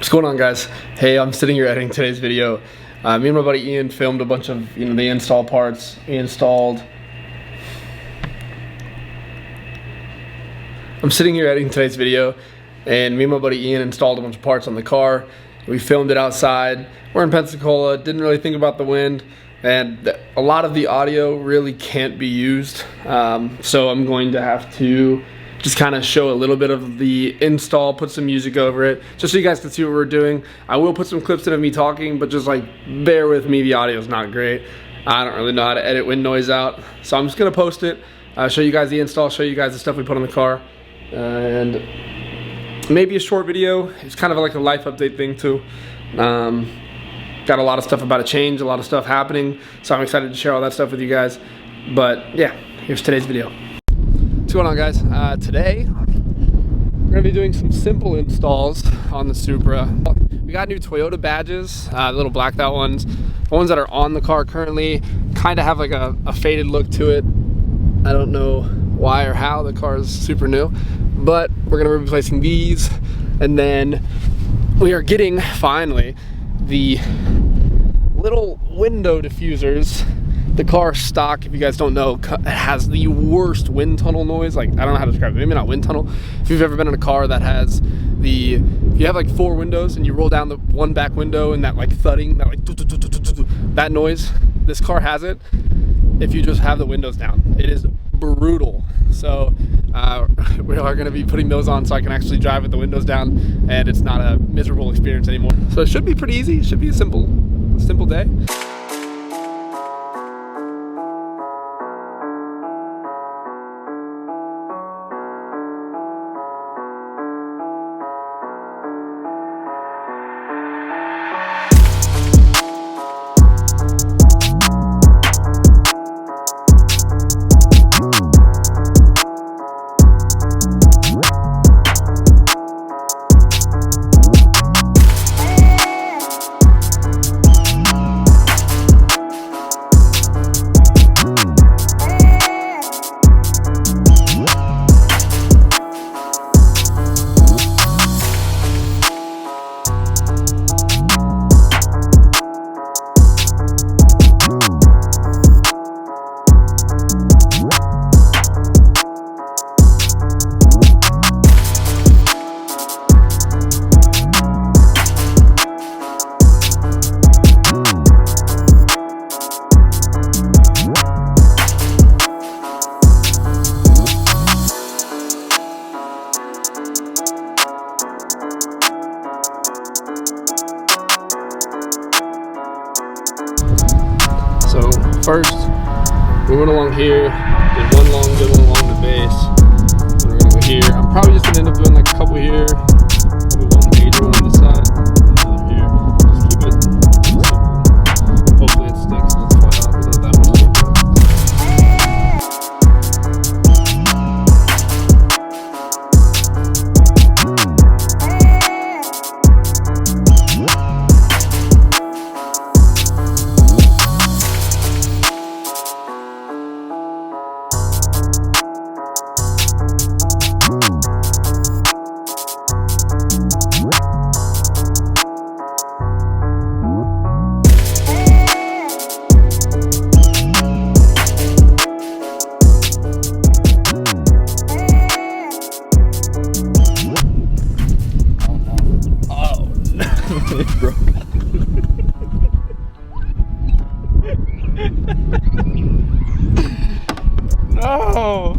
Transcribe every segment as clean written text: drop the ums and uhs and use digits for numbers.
What's going on, guys? Hey, I'm sitting here editing today's video. Me and my buddy Ian filmed a bunch of the install parts. I'm sitting here editing today's video, and me and my buddy Ian installed a bunch of parts on the car. We filmed it outside. We're in Pensacola, didn't really think about the wind, and a lot of the audio really can't be used. So I'm going to have to just kind of show a little bit of the install, put some music over it, just so you guys can see what we're doing. I will put some clips in of me talking, but just like bear with me, the audio is not great. I don't really know how to edit wind noise out, so I'm just gonna post it, show you guys the install, show you guys the stuff we put on the car, and maybe a short video. It's kind of like a life update thing too. Got a lot of stuff about to change, a lot of stuff happening, so I'm excited to share all that stuff with you guys. But yeah, here's today's video. What's going on, guys? Today we're gonna be doing some simple installs on the Supra. We got new Toyota badges, little blacked out ones. The ones that are on the car currently kind of have like a faded look to it. I don't know why or how, the car is super new, but we're gonna be replacing these, and then we are getting finally the little window diffusers. The car stock, if you guys don't know, it has the worst wind tunnel noise. Like, I don't know how to describe it, maybe not wind tunnel. If you've ever been in a car that has if you have like 4 windows and you roll down the one back window and that like thudding, that like that noise, this car has it if you just have the windows down. It is brutal. So we are going to be putting those on so I can actually drive with the windows down and it's not a miserable experience anymore. So it should be pretty easy. It should be a simple day. So first, we went along here, did one long good one along the base, and we're gonna go here. I'm probably just gonna end up doing like a couple here, maybe one major one on the side, another here. Just keep it simple. Hopefully it sticks and it's flat off without that much tape. It broke. No.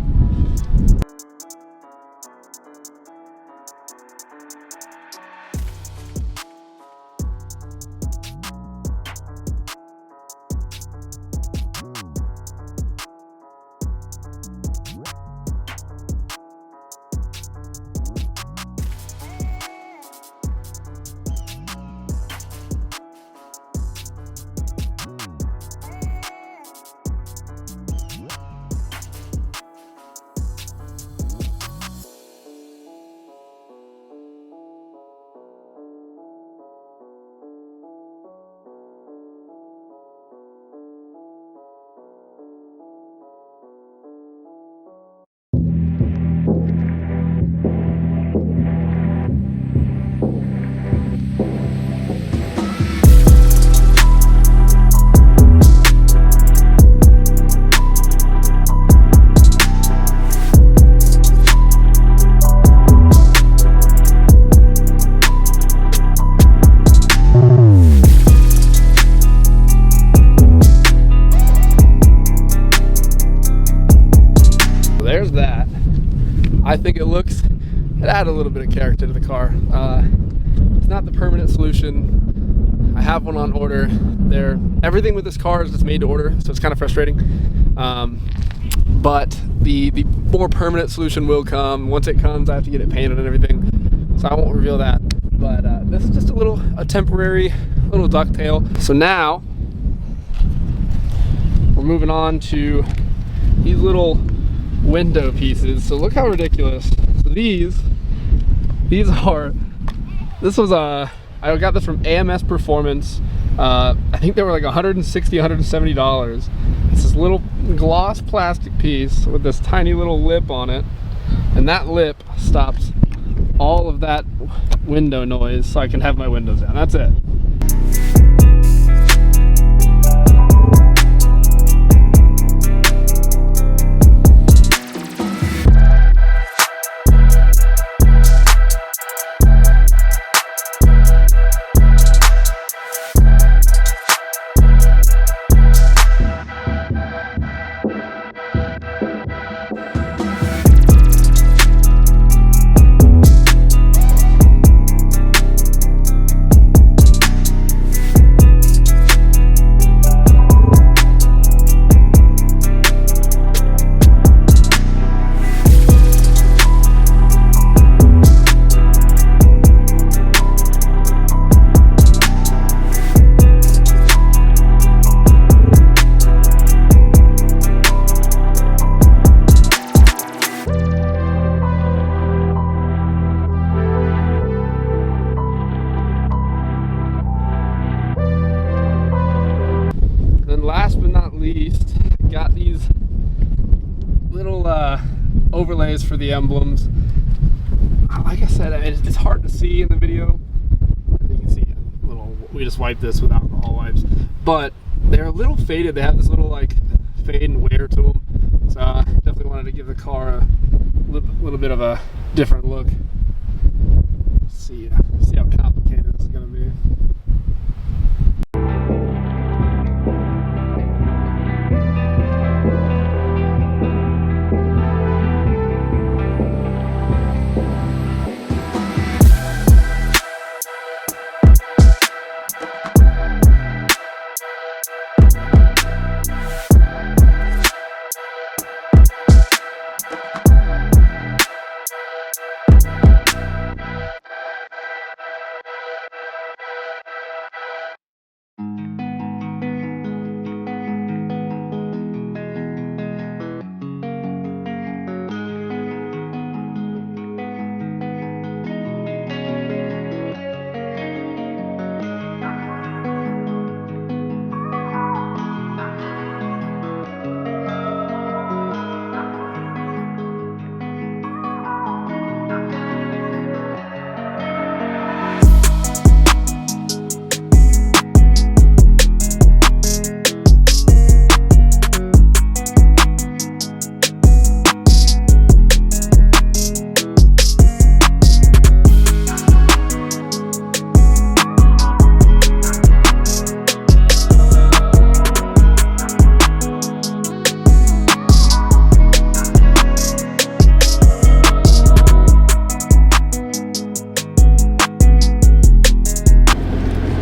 I think it looks, it added a little bit of character to the car. It's not the permanent solution. I have one on order. Everything with this car is just made to order, so it's kind of frustrating. But the more permanent solution will come. Once it comes, I have to get it painted and everything, so I won't reveal that. But this is just a temporary little ducktail. So now we're moving on to these little window pieces. So look how ridiculous. So these are, I got this from AMS Performance. I think they were like $160, $170. It's this little gloss plastic piece with this tiny little lip on it, and that lip stops all of that window noise so I can have my windows down. That's it. Last but not least, got these little overlays for the emblems. Like I said, it's hard to see in the video. You can see we just wiped this with alcohol wipes, but they're a little faded. They have this little like fade and wear to them. So I definitely wanted to give the car a little bit of a different look. See how complicated this is going to be.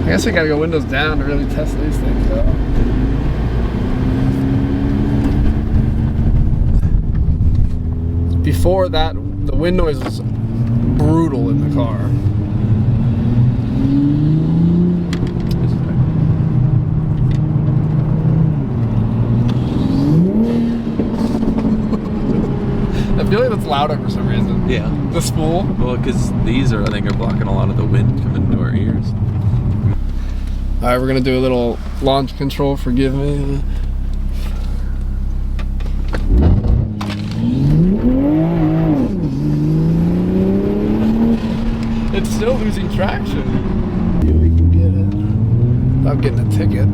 I guess I gotta go windows down to really test these things out. Before that, the wind noise was brutal in the car. I feel like that's louder for some reason. Yeah. The spool? Well, because these I think are blocking a lot of the wind coming into our ears. Alright, we're gonna do a little launch control, forgive me. It's still losing traction. Maybe we can get it without getting a ticket.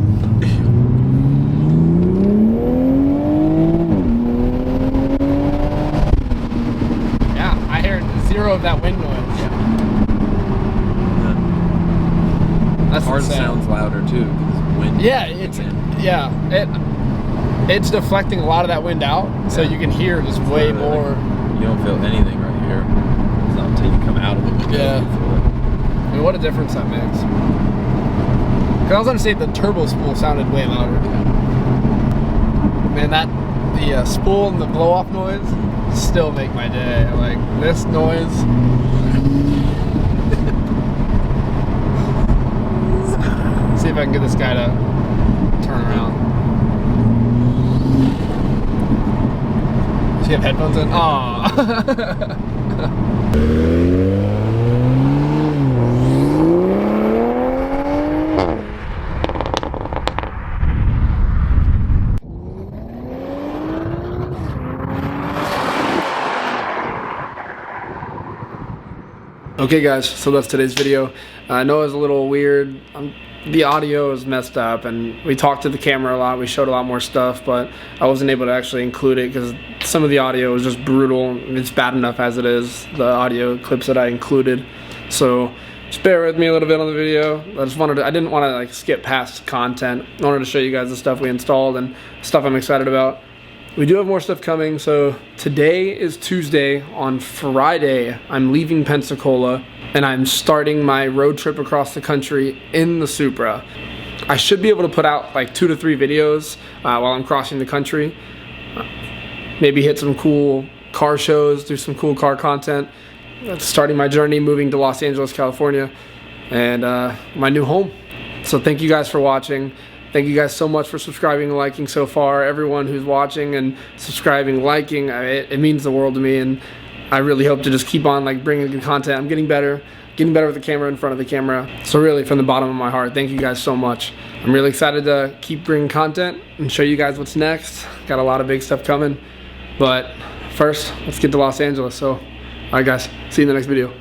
Yeah, I heard zero of that wind noise. That's ours sounds louder too because wind. Yeah, it's deflecting a lot of that wind out, so you can hear just way more. You don't feel anything right here. It's not until you come out of the window. Yeah. I mean, what a difference that makes. Cause I was gonna say the turbo spool sounded way louder. Man, the spool and the blow off noise still make my day. Like this noise. See if I can get this guy to turn around. Does he have headphones in? Aww. Okay guys, so that's today's video. I know it was a little weird. The audio is messed up and we talked to the camera a lot. We showed a lot more stuff, but I wasn't able to actually include it because some of the audio was just brutal. It's bad enough as it is, the audio clips that I included. So just bear with me a little bit on the video. I didn't want to like skip past content. I wanted to show you guys the stuff we installed and stuff I'm excited about. We do have more stuff coming, so today is Tuesday. On Friday, I'm leaving Pensacola and I'm starting my road trip across the country in the Supra. I should be able to put out like 2 to 3 videos while I'm crossing the country. Maybe hit some cool car shows, do some cool car content. Starting my journey, moving to Los Angeles, California, and my new home. So thank you guys for watching. Thank you guys so much for subscribing and liking so far. Everyone who's watching and subscribing, liking, it means the world to me, and I really hope to just keep on like bringing good content. I'm getting better with the camera, in front of the camera. So really, from the bottom of my heart, thank you guys so much. I'm really excited to keep bringing content and show you guys what's next. Got a lot of big stuff coming, but first, let's get to Los Angeles. So, all right guys, see you in the next video.